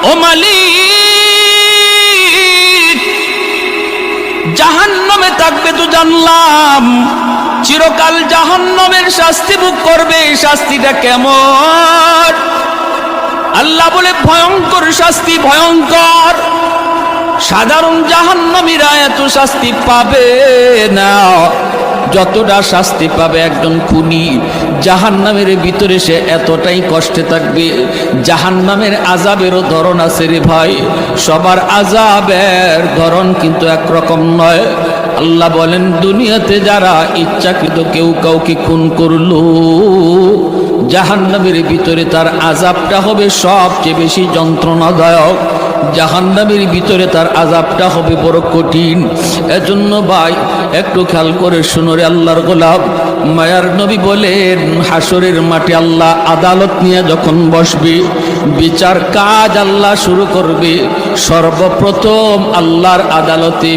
ও মালিক, জাহান্নামে থাকবে তো জানলাম, চিরকাল জাহান্নামের শাস্তি ভোগ করবে। এই শাস্তিটা কেমন? আল্লাহ বলে ভয়ঙ্কর শাস্তি, ভয়ঙ্কর। সাধারণ জাহান্নামীরা এত শাস্তি পাবে না যতটা শাস্তি পাবে একজন খুনি। জাহান্নামের ভিতরে সে এতটাই কষ্টে থাকবে। জাহান্নামের আযাবেরও ধরন আছে রে ভাই, সবার আযাবের ধরন কিন্তু একরকম নয়। আল্লাহ বলেন, দুনিয়াতে যারা ইচ্ছাকৃত কেউ কাউকে খুন করলো, জাহান্নামের ভিতরে তার আযাবটা হবে সবচেয়ে বেশি যন্ত্রণাদায়ক। জাহান্নামের ভিতরে তার আযাবটা হবে বড় কঠিন। এজন্য ভাই একটু খেয়াল করে শুনো রে আল্লাহর গোলাম। মায়ার নবী বলেন, হাসরের মাঠে আল্লাহ আদালত নিয়ে যখন বসবে, বিচার কাজ আল্লাহ শুরু করবে, সর্বপ্রথম আল্লাহর আদালতে